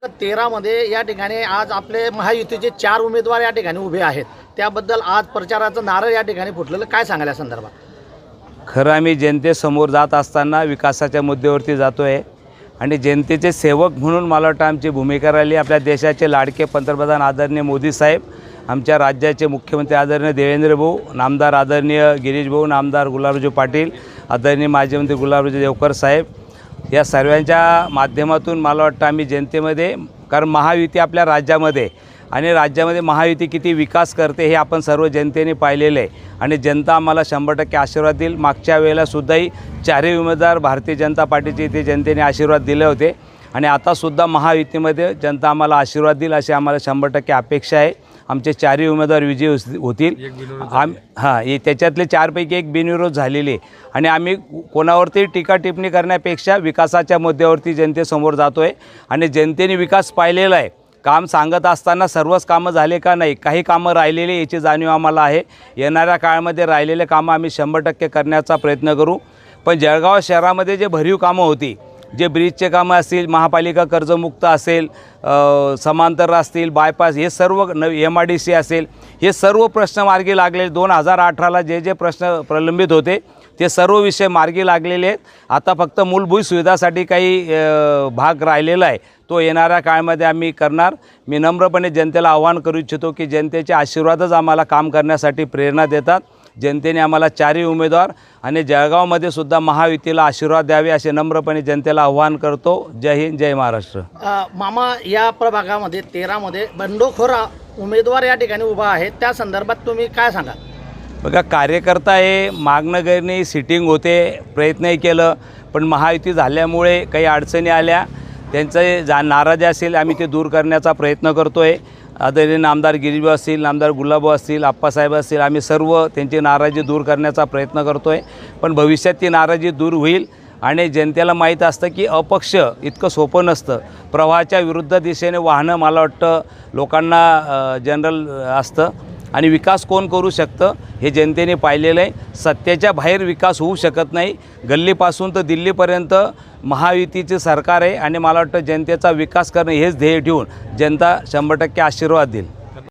13मध्ये या ठिकाणी आज आपले महायुतीचे 4 उमेदवार या ठिकाणी उभे आहेत। त्याबद्दल आज प्रचाराचं नारळ या ठिकाणी फुटलेलं, काय सांगाल या संदर्भात? खरं आम्ही जनतेसमोर जात असताना विकासाच्या मुद्द्यावरती जातो आहे आणि जनतेचे सेवक म्हणून मला वाटतं आमची भूमिका राहिली। आपल्या देशाचे लाडके पंतप्रधान आदरणीय मोदी साहेब, आमच्या राज्याचे मुख्यमंत्री आदरणीय देवेंद्र भाऊ, नामदार आदरणीय गिरीश भाऊ, नामदार गुलाबराव पाटील, आदरणीय माजी मंत्री गुलाबराव देवकर साहेब, या सर्वांच्या माध्यमातून मला वाटतं आम्ही जनतेमध्ये, कारण महायुती आपल्या राज्यामध्ये आणि राज्यामध्ये महायुती किती विकास करते हे आपण सर्व जनतेने पाहिलेलं आहे आणि जनता आम्हाला 100% आशीर्वाद देईल। मागच्या वेळेलासुद्धाही 4ही उमेदवार भारतीय जनता पार्टीचे इथे जनतेने आशीर्वाद दिले होते आणि आतासुद्धा महायुतीमध्ये जनता आम्हाला आशीर्वाद देईल अशी आम्हाला 100% अपेक्षा आहे। आमचे 4ही उमेदवार विजयी होतील। त्याच्यातले 4 पैकी एक बिनविरोध झालेले आणि आम्ही कोणावरती टीका टिप्पणी करण्यापेक्षा विकासाच्या मुद्द्यावरती जनतेसमोर जातो आहे आणि जनतेने विकास पाहिलेला आहे। काम सांगत असताना सर्वच कामं झाले का नाही, काही कामं राहिलेली याची जाणीव आम्हाला आहे। येणाऱ्या काळामध्ये राहिलेले कामं आम्ही 100% करण्याचा प्रयत्न करू। पण जळगाव शहरामध्ये जे भरीव कामं होती, जे ब्रिजचे कामं असतील, महापालिका कर्जमुक्त असेल, समांतर असतील, बायपास, हे सर्व MIDC असेल, हे सर्व प्रश्न मार्गी लागले। 2018ला जे प्रश्न प्रलंबित होते ते सर्व विषय मार्गी लागलेले आहेत। आता फक्त मूलभूत सुविधासाठी काही भाग राहिलेला आहे, तो येणाऱ्या काळामध्ये आम्ही करणार। मी नम्रपणे जनतेला आवाहन करू इच्छितो की जनतेचे आशीर्वादच आम्हाला काम करण्यासाठी प्रेरणा देतात। जनतेने आम्हाला 4ही उमेदवार आणि जळगावमध्ये सुद्धा महायुतीला आशीर्वाद द्यावे असे नम्रपणे जनतेला आवाहन करतो। जय हिंद, जय महाराष्ट्र। मामा, या प्रभागामध्ये 13मध्ये बंडखोर उमेदवार या ठिकाणी उभा आहे, त्या संदर्भात तुम्ही काय सांगाल? बघा, कार्यकर्ता हे मागणं सिटिंग होते, प्रयत्नही केलं, पण महायुती झाल्यामुळे काही अडचणी आल्या। त्यांचं नाराजी असेल आम्ही ते दूर करण्याचा प्रयत्न करतो आहे। आदरणीय नामदार गिरीशभाऊ असतील, नामदार गुलाबभाऊ असतील, आप्पासाहेब असतील, आम्ही सर्व त्यांची नाराजी दूर करण्याचा प्रयत्न करतो आहे। पण भविष्यात ती नाराजी दूर होईल आणि जनतेला माहीत असतं की अपक्ष इतकं सोपं नसतं। प्रवाहाच्या विरुद्ध दिशेने वाहनं मला वाटतं लोकांना जनरल असतं आणि विकास कोण करू शकतं हे जनतेने पाहिलेलं आहे। सत्तेच्या बाहेर विकास होऊ शकत नाही। गल्लीपासून तर दिल्लीपर्यंत महायुतीचे सरकार आहे आणि मला वाटतं जनतेचा विकास करणं हेच ध्येय ठेवून जनता 100% आशीर्वाद देईल।